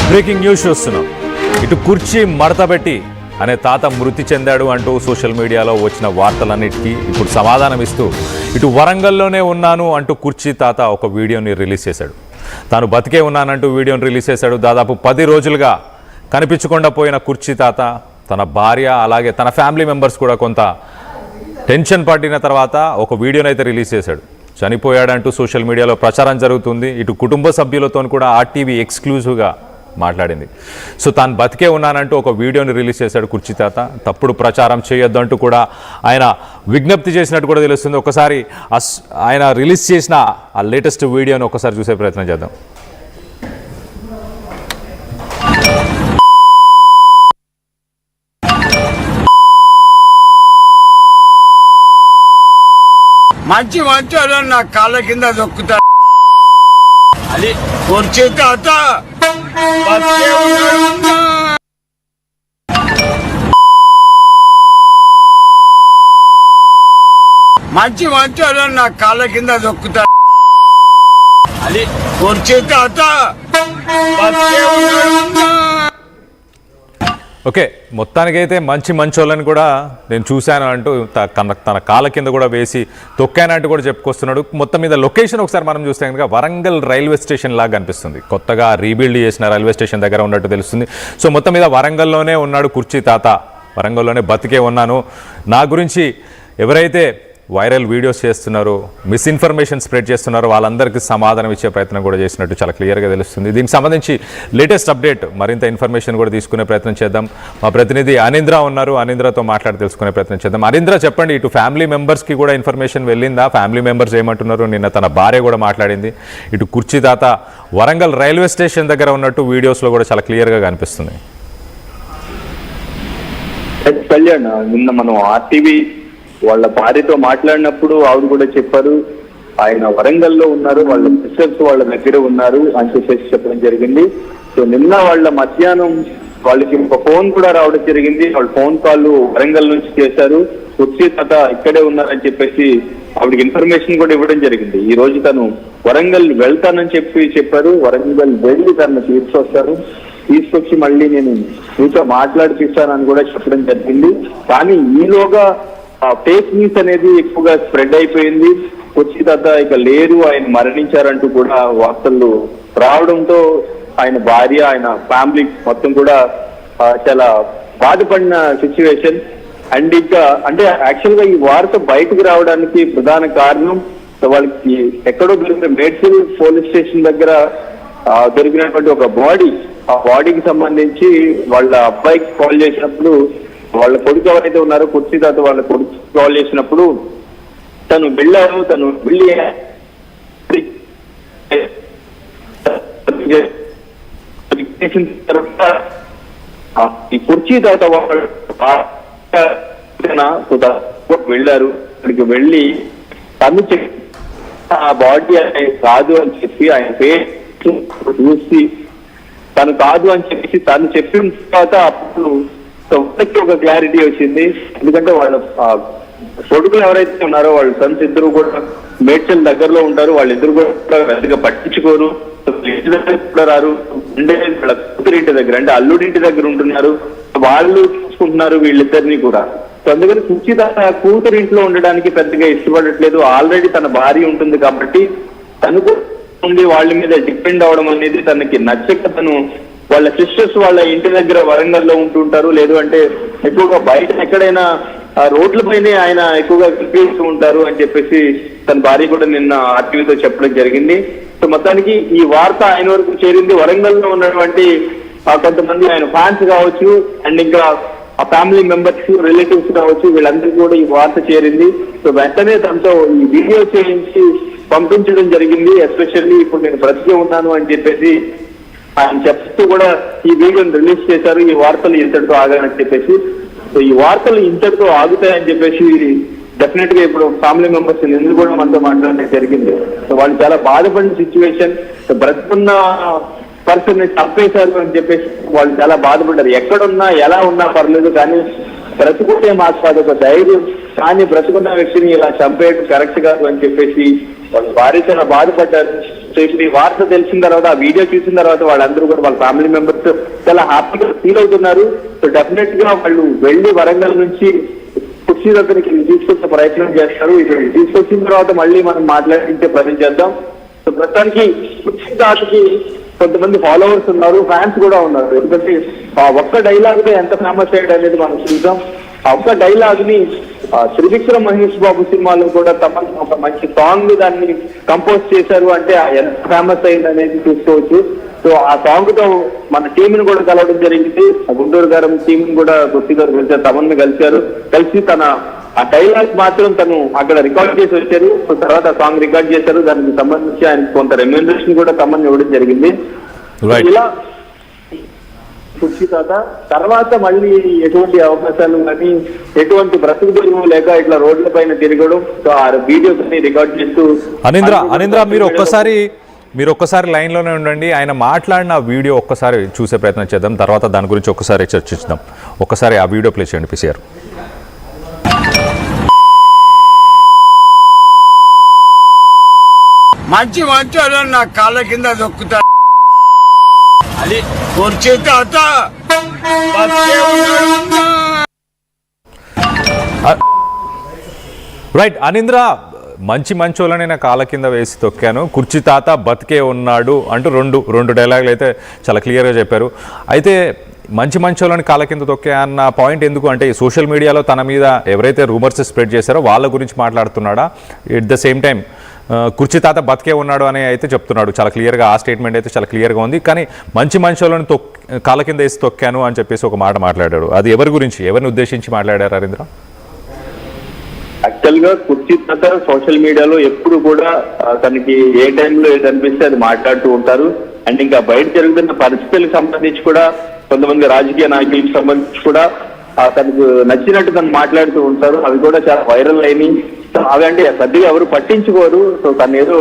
Breaking news చూస్తున్నాం. ఇటు కుర్చీ మడతబెట్టి అనే తాత మృతి చెందాడు అంటూ సోషల్ మీడియాలో వచ్చిన వార్తలన్నిటికీ ఇప్పుడు సమాధానం ఇస్తూ ఇటు వరంగల్లోనే ఉన్నాను అంటూ కుర్చీ తాత ఒక వీడియోని రిలీజ్ చేశాడు. తాను బతికే ఉన్నానంటూ వీడియోని రిలీజ్ చేశాడు. దాదాపు 10 రోజులుగా కనిపించకుండా పోయిన కుర్చీ తాత తన భార్య అలాగే తన ఫ్యామిలీ మెంబర్స్ కూడా కొంత టెన్షన్ పడిన తర్వాత ఒక వీడియోని అయితే రిలీజ్ చేశాడు. చనిపోయాడంటూ సోషల్ మీడియాలో ప్రచారం జరుగుతుంది. ఇటు కుటుంబ సభ్యులతో కూడా ఆర్టీవీ ఎక్స్క్లూజివ్గా మాట్లాడింది. సో తాను బతికే ఉన్నానంటూ ఒక వీడియోని రిలీజ్ చేశాడు కుర్చీ తాత. తప్పుడు ప్రచారం చేయొద్దు అంటూ కూడా ఆయన విజ్ఞప్తి చేసినట్టు కూడా తెలుస్తుంది. ఒకసారి ఆయన రిలీజ్ చేసిన ఆ లేటెస్ట్ వీడియోని ఒకసారి చూసే ప్రయత్నం చేద్దాం. మంచి మంచోళ్ళు నా కాళ్ళ కింద దొక్కుతా అది కుర్చీ తాత మంచి మంచోళ్ళు నా కాళ్ళ కింద దొక్కుతా అది కుర్చీ తాత. ఓకే, మొత్తానికైతే మంచోళ్ళని కూడా నేను చూశాను అంటూ తన కాళ్ళ కింద కూడా వేసి తొక్కానంటూ కూడా చెప్పుకొస్తున్నాడు. మొత్తం మీద లొకేషన్ ఒకసారి మనం చూస్తే కనుక వరంగల్ రైల్వే స్టేషన్ లాగా కనిపిస్తుంది. కొత్తగా రీబిల్డ్ చేసిన రైల్వే స్టేషన్ దగ్గర ఉన్నట్టు తెలుస్తుంది. సో మొత్తం మీద వరంగల్లోనే ఉన్నాడు కుర్చీ తాత. వరంగల్లోనే బతికే ఉన్నాను. నా గురించి ఎవరైతే వైరల్ వీడియోస్ చేస్తున్నారో, మిస్ఇన్ఫర్మేషన్ స్ప్రెడ్ చేస్తున్నారో వాళ్ళందరికీ సమాధానం ఇచ్చే ప్రయత్నం కూడా చేసినట్టు చాలా క్లియర్గా తెలుస్తుంది. దీనికి సంబంధించి లేటెస్ట్ అప్డేట్ మరింత ఇన్ఫర్మేషన్ కూడా తీసుకునే ప్రయత్నం చేద్దాం. మా ప్రతినిధి అనింద్ర ఉన్నారు. అనింద్రతో మాట్లాడి తెలుసుకునే ప్రయత్నం చేద్దాం. అనింద్ర, చెప్పండి, ఇటు ఫ్యామిలీ మెంబర్స్కి కూడా ఇన్ఫర్మేషన్ వెళ్ళిందా? ఫ్యామిలీ మెంబర్స్ ఏమంటున్నారు? నిన్న తన భార్య కూడా మాట్లాడింది. ఇటు కుర్చీ తాత వరంగల్ రైల్వే స్టేషన్ దగ్గర ఉన్నట్టు వీడియోస్లో కూడా చాలా క్లియర్గా కనిపిస్తుంది. కళ్యాణ్, నిన్న మనం ఆర్టీవీ వాళ్ళ భార్యతో మాట్లాడినప్పుడు ఆవిడ కూడా చెప్పారు ఆయన వరంగల్లో ఉన్నారు, వాళ్ళ సిస్టర్స్ వాళ్ళ దగ్గర ఉన్నారు అని చెప్పేసి చెప్పడం జరిగింది. సో నిన్న వాళ్ళ మధ్యాహ్నం వాళ్ళకి ఒక ఫోన్ కూడా రావడం జరిగింది. వాళ్ళ ఫోన్ కాల్ వరంగల్ నుంచి చేశారు. కుర్చీ తాత ఇక్కడే ఉన్నారని చెప్పేసి ఆవిడకి ఇన్ఫర్మేషన్ కూడా ఇవ్వడం జరిగింది. ఈ రోజు తను వరంగల్ వెళ్తానని చెప్పారు. వరంగల్ వెళ్ళి తను తీసుకొచ్చి మళ్ళీ నేను మీతో మాట్లాడిపిస్తానని కూడా చెప్పడం జరిగింది. కానీ ఈలోగా ఫేక్ న్యూస్ అనేది ఎక్కువగా స్ప్రెడ్ అయిపోయింది. కుర్చీ తాత ఇక లేరు, ఆయన మరణించారంటూ కూడా వార్తలు రావడంతో ఆయన భార్య, ఆయన ఫ్యామిలీ మొత్తం కూడా చాలా బాధపడిన సిచ్యువేషన్. అండ్ ఇంకా అంటే యాక్చువల్ గా ఈ వార్త బయటకు రావడానికి ప్రధాన కారణం వాళ్ళకి ఎక్కడో దొరికిన మేడ్చల్ పోలీస్ స్టేషన్ దగ్గర దొరికినటువంటి ఒక బాడీ. ఆ బాడీకి సంబంధించి వాళ్ళ అబ్బాయికి కాల్ చేసినప్పుడు, వాళ్ళ కొడుకు ఎవరైతే ఉన్నారో కుర్చీ తాత వాళ్ళ కొడుకు కాల్ చేసినప్పుడు తను వెళ్ళారు. తను వెళ్ళి ఈ కుర్చీ తాత వెళ్ళారు. అక్కడికి వెళ్ళి తను ఆ బాడీ కాదు అని చెప్పి ఆయన పేరు చూసి తను కాదు అని చెప్పేసి తను చెప్పిన తర్వాత అప్పుడు ఒక క్లారిటీ వచ్చింది. ఎందుకంటే వాళ్ళ కొడుకులు ఎవరైతే ఉన్నారో వాళ్ళ సన్స్ ఇద్దరు కూడా మేడ్చల్ దగ్గరలో ఉంటారు. వాళ్ళిద్దరు కూడా పెద్దగా పట్టించుకోరు, ఇంటి దగ్గర కూడా రారు. వాళ్ళ కూతురింటి దగ్గర అంటే అల్లుడింటి దగ్గర ఉంటున్నారు. వాళ్ళు చూసుకుంటున్నారు వీళ్ళిద్దరినీ కూడా. సో అందుకని కుర్చీ తాత కూతురింట్లో ఉండడానికి పెద్దగా ఇష్టపడట్లేదు. ఆల్రెడీ తన భార్య ఉంటుంది కాబట్టి తను కూడా వాళ్ళ మీద డిపెండ్ అవడం అనేది తనకి నచ్చక తను వాళ్ళ సిస్టర్స్ వాళ్ళ ఇంటి దగ్గర వరంగల్లో ఉంటుంటారు. లేదు అంటే ఎక్కువగా బయట ఎక్కడైనా రోడ్లపైనే ఆయన ఎక్కువగా కనిపిస్తూ ఉంటారు అని చెప్పేసి తన భార్య కూడా నిన్న ఆర్టీవీతో చెప్పడం జరిగింది. సో మొత్తానికి ఈ వార్త ఆయన వరకు చేరింది. వరంగల్లో ఉన్నటువంటి కొంతమంది ఆయన ఫ్యాన్స్ కావచ్చు, అండ్ ఇంకా ఆ ఫ్యామిలీ మెంబర్స్, రిలేటివ్స్ కావచ్చు, వీళ్ళందరికీ కూడా ఈ వార్త చేరింది. సో వెంటనే తనతో ఈ వీడియో చేయించి పంపించడం జరిగింది. ఎస్పెషల్లీ ఇప్పుడు నేను బ్రతికే ఉన్నాను అని చెప్పేసి ఆయన చెప్తూ కూడా ఈ వీడియోని రిలీజ్ చేశారు. ఈ వార్తలు ఇంతటితో ఆగాలని చెప్పేసి. సో ఈ వార్తలు ఇంతటితో ఆగుతాయని చెప్పేసి డెఫినెట్ గా ఇప్పుడు ఫ్యామిలీ మెంబర్స్ ఎందుకు కూడా మనతో మాట్లాడడం జరిగింది. సో వాళ్ళు చాలా బాధపడిన సిచ్యువేషన్. బ్రతుకున్న పర్సన్ ని చంపేశారు అని చెప్పేసి వాళ్ళు చాలా బాధపడ్డారు. ఎక్కడున్నా ఎలా ఉన్నా పర్లేదు, కానీ బ్రతుకుంటే మాకు కాదు ఒక ధైర్యం, కానీ బ్రతుకున్న వ్యక్తిని ఇలా చంపేయడం కరెక్ట్ కాదు అని చెప్పేసి వాళ్ళ భార్య చాలా బాధపడ్డారు. సో ఇప్పుడు ఈ వార్త తెలిసిన తర్వాత, ఆ వీడియో చూసిన తర్వాత వాళ్ళందరూ కూడా వాళ్ళ ఫ్యామిలీ మెంబర్స్ చాలా హ్యాపీగా ఫీల్ అవుతున్నారు. సో డెఫినెట్ గా వాళ్ళు వెళ్ళి వరంగల్ నుంచి కుర్చీ దగ్గరికి తీసుకొచ్చే ప్రయత్నం చేస్తారు. ఇక్కడ తీసుకొచ్చిన తర్వాత మళ్ళీ మనం మాట్లాడించే ప్రయత్నం చేద్దాం. సో ప్రస్తుతానికి కుర్చీ తాతకి కొంతమంది ఫాలోవర్స్ ఉన్నారు, ఫ్యాన్స్ కూడా ఉన్నారు. ఎందుకంటే ఆ ఒక్క డైలాగ్ ఎంత ఫేమస్ అయ్యాడు అనేది మనం చూద్దాం. ఆ ఒక్క డైలాగ్ ని త్రివిక్రమ్ మహేష్ బాబు సినిమాలో కూడా తమన్ ఒక మంచి సాంగ్ దాన్ని కంపోజ్ చేశారు అంటే ఎంత ఫేమస్ అయింది అనేది చూసుకోవచ్చు. సో ఆ సాంగ్ తో మన టీం ని కూడా కలవడం జరిగింది. గుంటూరు గారు టీం కూడా గుర్తిగా కలిసారు, తమన్ కలిశారు. కలిసి తన ఆ డైలాగ్ మాత్రం తను అక్కడ రికార్డ్ చేసి వచ్చారు. సో తర్వాత సాంగ్ రికార్డ్ చేశారు. దానికి సంబంధించి ఆయన కొంత రెమ్యూనరేషన్ కూడా తమన్ ఇవ్వడం జరిగింది. ఇలా కుర్చీ తర్వాత మళ్ళీ ఎటువంటి అవకాశాలు కానీ ఎటువంటి బ్రతుకు తెరువు లేక ఇట్లా రోడ్ల పైన తిరగడం, సో ఆ వీడియోస్ రికార్డ్ చేస్తూ. అనింద్ర మీరు ఒక్కసారి లైన్లోనే ఉండండి. ఆయన మాట్లాడిన వీడియో ఒక్కసారి చూసే ప్రయత్నం చేద్దాం, తర్వాత దాని గురించి ఒక్కసారి చర్చిద్దాం. ఒక్కసారి ఆ వీడియో ప్లే చేయండి పిసిఆర్. మంచి వాళ్ళు నా కాళ్ళ కింద దొక్కుతాడు. అది కుర్చీ తాత రైట్ అనింద్ర, మంచోళ్ళని నా కాళ్ళ కింద వేసి తొక్కాను, కుర్చీ తాత బతికే ఉన్నాడు అంటూ రెండు డైలాగులు అయితే చాలా క్లియర్గా చెప్పారు. అయితే మంచోళ్ళని కాళ్ళ కింద తొక్కే అన్న పాయింట్ ఎందుకు అంటే, సోషల్ మీడియాలో తన మీద ఎవరైతే రూమర్స్ స్ప్రెడ్ చేశారో వాళ్ళ గురించి మాట్లాడుతున్నాడా, ఎట్ ద సేమ్ టైం కుర్చీ తాత బతికే ఉన్నాడు అని అయితే చెప్తున్నాడు. చాలా క్లియర్గా ఆ స్టేట్మెంట్ అయితే చాలా క్లియర్గా ఉంది. కానీ మంచోళ్ళని కాళ్ళ కింద వేసి తొక్కాను అని చెప్పేసి ఒక మాట మాట్లాడాడు. అది ఎవరిని ఉద్దేశించి మాట్లాడారు అరవింద్ర? యాక్చువల్ గా కుర్చీ తాత సోషల్ మీడియాలో ఎప్పుడు కూడా తనకి ఏ టైంలో ఏది అనిపిస్తే అది మాట్లాడుతూ ఉంటారు. అండ్ ఇంకా బయట జరుగుతున్న పరిస్థితులకు సంబంధించి కూడా కొంతమంది రాజకీయ నాయకులకు సంబంధించి కూడా తనకు నచ్చినట్టు తను మాట్లాడుతూ ఉంటారు. అవి కూడా చాలా వైరల్ అయినాయి. అవి అంటే పెద్దగా ఎవరు పట్టించుకోరు. సో తను ఏదో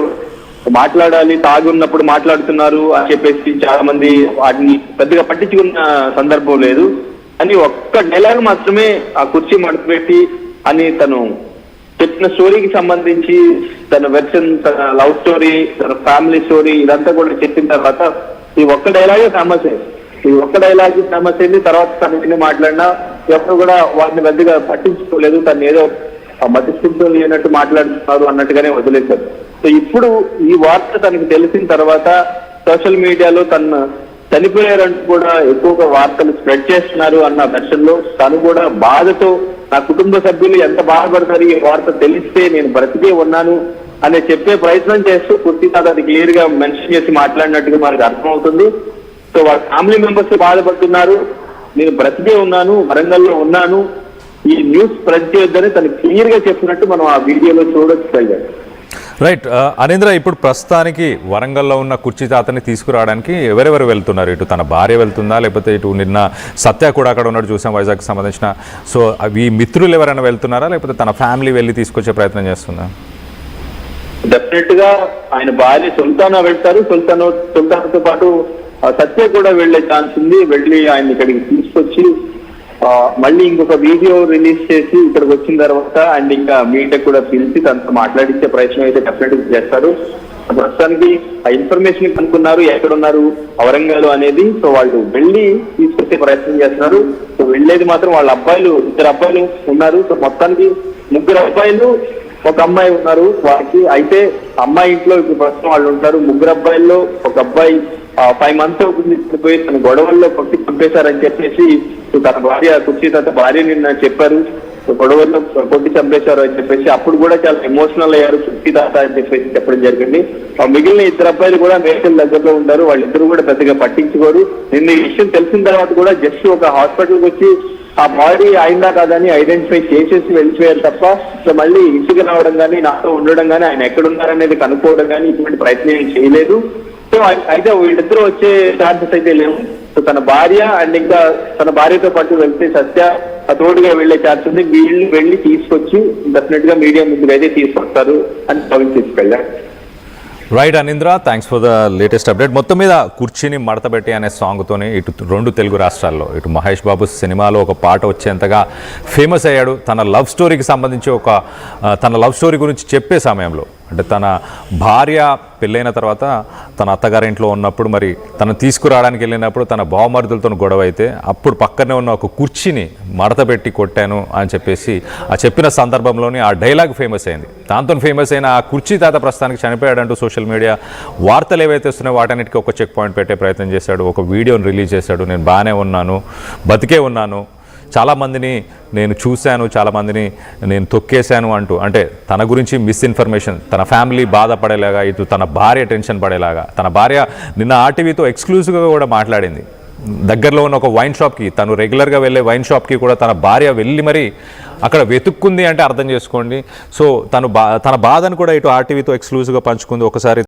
మాట్లాడాలి, తాగి ఉన్నప్పుడు మాట్లాడుతున్నారు అని చెప్పేసి చాలా మంది వాటిని పెద్దగా పట్టించుకున్న సందర్భం లేదు. అని ఒక్క డైలాగ్ మాత్రమే ఆ కుర్చీ మడతపెట్టి అని తను చెప్పిన స్టోరీకి సంబంధించి తన వెర్షన్, తన లవ్ స్టోరీ, తన ఫ్యామిలీ స్టోరీ ఇదంతా కూడా చెప్పిన తర్వాత ఈ ఒక్క డైలాగే ఫేమస్ అయింది. ఈ ఒక్క డైలాగ్ ఫేమస్ అయింది. తర్వాత తను మాట్లాడినా ఎవరు కూడా వాటిని పెద్దగా పట్టించుకోలేదు. తను ఏదో మధ్యస్థితులు లేనట్టు మాట్లాడుతున్నారు అన్నట్టుగానే వదిలేశారు. సో ఇప్పుడు ఈ వార్త తనకు తెలిసిన తర్వాత సోషల్ మీడియాలో తను చనిపోయారంటూ కూడా ఎక్కువగా వార్తలు స్ప్రెడ్ చేస్తున్నారు అన్న వెర్షన్ లో తను కూడా బాధతో నా కుటుంబ సభ్యులు ఎంత బాధపడతారు ఈ వార్త తెలిస్తే, నేను బ్రతికే ఉన్నాను అనే చెప్పే ప్రయత్నం చేస్తూ కుర్చీ తాత అది క్లియర్ గా మెన్షన్ చేసి మాట్లాడినట్టుగా మనకు అర్థమవుతుంది. సో వాళ్ళ ఫ్యామిలీ మెంబర్స్ బాధపడుతున్నారు, నేను బ్రతికే ఉన్నాను, వరంగల్లో ఉన్నాను, ఈ న్యూస్ స్ప్రెడ్ చేయొద్దని తను క్లియర్ గా చెప్పినట్టు మనం ఆ వీడియోలో చూడొచ్చు. రైట్ అనింద్ర, ఇప్పుడు ప్రస్తుతానికి వరంగల్లో ఉన్న కుర్చీ తాతని తీసుకురావడానికి ఎవరెవరు వెళ్తున్నారు? ఇటు తన భార్య వెళ్తుందా, లేకపోతే ఇటు నిన్న సత్య కూడా అక్కడ ఉన్నాడు చూసాం వైజాగ్కి సంబంధించిన. సో అవి మిత్రులు ఎవరైనా వెళ్తున్నారా, లేకపోతే తన ఫ్యామిలీ వెళ్ళి తీసుకొచ్చే ప్రయత్నం చేస్తుందా? డెఫినెట్ గా ఆయన భార్య సుల్తానా వెళ్తారు. సుల్తానాతో పాటు సత్య కూడా వెళ్లే ఛాన్స్ ఉంది. వెళ్ళి ఆయన ఇక్కడికి తీసుకొచ్చి మళ్ళీ ఇంకొక వీడియో రిలీజ్ చేసి ఇక్కడికి వచ్చిన తర్వాత అండ్ ఇంకా మీడియా కూడా పిలిచి తనతో మాట్లాడించే ప్రయత్నం అయితే డెఫినెట్ గా చేస్తారు. ప్రస్తుతానికి ఆ ఇన్ఫర్మేషన్ కనుక్కున్నారు ఎక్కడున్నారు వరంగల్ అనేది. సో వాళ్ళు వెళ్ళి తీసుకొచ్చే ప్రయత్నం చేస్తున్నారు. సో వెళ్ళేది మాత్రం వాళ్ళ అబ్బాయిలు, 2 అబ్బాయిలు ఉన్నారు. సో మొత్తానికి 3 అబ్బాయిలు, 1 అమ్మాయి ఉన్నారు వాళ్ళకి. అయితే అమ్మాయి ఇంట్లో ఇప్పుడు ప్రస్తుతం వాళ్ళు ఉంటారు. 3 అబ్బాయిల్లో 1 అబ్బాయి 5 months అవుతుంది పోయి తన గొడవల్లో కొట్టి చంపేశారని చెప్పేసి తన భార్య కుర్చీ తాత భార్య నిన్న చెప్పారు. గొడవల్లో కొట్టి చంపేశారు అని చెప్పేసి అప్పుడు కూడా చాలా ఎమోషనల్ అయ్యారు కుర్చీ తాత అని చెప్పేసి చెప్పడం జరిగింది. మిగిలిన 2 అబ్బాయిలు కూడా మేకల దగ్గరలో ఉంటారు. వాళ్ళిద్దరు కూడా పెద్దగా పట్టించుకోరు. నిన్న ఈ విషయం తెలిసిన తర్వాత కూడా జస్ట్ ఒక హాస్పిటల్కి వచ్చి ఆ బాడీ అయిందా కాదని ఐడెంటిఫై చేసేసి వెళ్ళిపోయారు తప్ప సో మళ్ళీ ఇంటికి రావడం కానీ, నాతో ఉండడం కానీ, ఆయన ఎక్కడున్నారనేది కనుక్కోవడం కానీ ఇటువంటి ప్రయత్నం చేయలేదు. సో అయితే వీళ్ళిద్దరూ వచ్చే ఛాన్సెస్ అయితే లేవు. సో తన భార్య అండ్ ఇంకా తన భార్యతో పాటు వెళ్తే సత్య తోడుగా వెళ్లే ఛాన్స్ ఉంది. వీళ్ళు వెళ్ళి తీసుకొచ్చి డెఫినెట్ గా మీడియా ముందుకు అయితే తీసుకొస్తారు అని తీసుకెళ్ళారు. Right Anindra, thanks for the latest update. మొత్తం మీద కుర్చీని మడతపెట్టి అనే సాంగ్తోనే ఇటు 2 తెలుగు రాష్ట్రాల్లో ఇటు మహేష్ బాబు సినిమాలో ఒక పాట వచ్చేంతగా ఫేమస్ అయ్యాడు. తన లవ్ స్టోరీకి సంబంధించి తన లవ్ స్టోరీ గురించి చెప్పే సమయంలో అంటే తన భార్య పెళ్ళైన తర్వాత తన అత్తగారింట్లో ఉన్నప్పుడు మరి తను తీసుకురావడానికి వెళ్ళినప్పుడు తన బావమరుదులతో గొడవ అయితే అప్పుడు పక్కనే ఉన్న ఒక కుర్చీని మడత పెట్టి కొట్టాను అని చెప్పేసి ఆ చెప్పిన సందర్భంలోనే ఆ డైలాగ్ ఫేమస్ అయింది. దాంతో ఫేమస్ అయిన ఆ కుర్చీ తాత ప్రస్తుతానికి చనిపోయాడంటూ సోషల్ మీడియా వార్తలు ఏవైతే వస్తున్నాయో వాటన్నిటికీ ఒక చెక్ పాయింట్ పెట్టే ప్రయత్నం చేశాడు. ఒక వీడియోని రిలీజ్ చేశాడు. నేను బాగానే ఉన్నాను, బతికే ఉన్నాను, చాలామందిని నేను చూశాను, చాలామందిని నేను తొక్కేశాను అంటూ, అంటే తన గురించి మిస్ఇన్ఫర్మేషన్, తన ఫ్యామిలీ బాధపడేలాగా, ఇటు తన భార్య టెన్షన్ పడేలాగా. తన భార్య నిన్న ఆర్టీవీతో ఎక్స్క్లూజివ్గా కూడా మాట్లాడింది. దగ్గరలో ఉన్న ఒక వైన్ షాప్కి, తను రెగ్యులర్గా వెళ్ళే వైన్ షాప్కి కూడా తన భార్య వెళ్ళి మరి అక్కడ వెతుక్కుంది అంటే అర్థం చేసుకోండి. సో తన బాధను కూడా ఇటు ఆర్టీవీతో ఎక్స్క్లూజివ్గా పంచుకుంది. ఒకసారి